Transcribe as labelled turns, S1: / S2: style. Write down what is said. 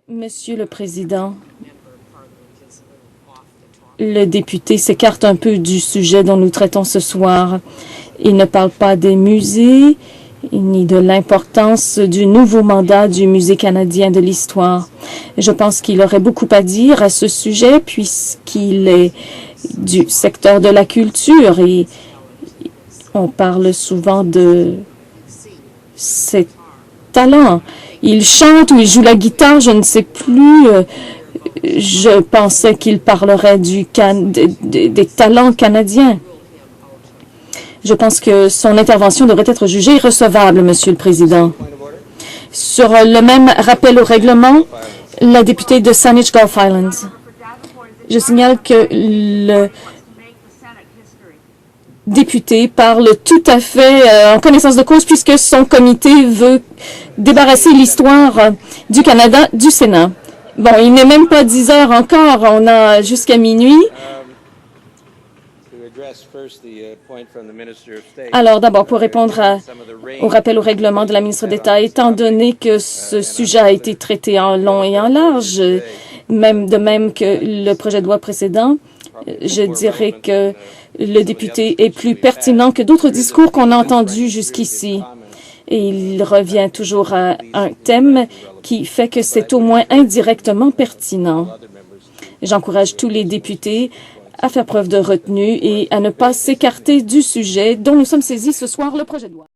S1: Monsieur le Président, le député s'écarte un peu du sujet dont nous traitons ce soir. Il ne parle pas des musées ni de l'importance du nouveau mandat du Musée canadien de l'histoire. Je pense qu'il aurait beaucoup à dire à ce sujet puisqu'il est du secteur de la culture et on parle souvent de ses talents. Il chante ou il joue la guitare, je ne sais plus. Je pensais qu'il parlerait des talents canadiens. Je pense que son intervention devrait être jugée irrecevable, Monsieur le Président. Sur le même rappel au règlement, la députée de Saanich Gulf Islands. Je signale que le député parle tout à fait en connaissance de cause puisque son comité veut débarrasser l'histoire du Canada du Sénat. Bon, il n'est même pas 10 heures encore, on a jusqu'à minuit. Alors d'abord, pour répondre au rappel au règlement de la ministre d'État, étant donné que ce sujet a été traité en long et en large, de même que le projet de loi précédent, je dirais que le député est plus pertinent que d'autres discours qu'on a entendus jusqu'ici. Et il revient toujours à un thème qui fait que c'est au moins indirectement pertinent. J'encourage tous les députés à faire preuve de retenue et à ne pas s'écarter du sujet dont nous sommes saisis ce soir, le projet de loi.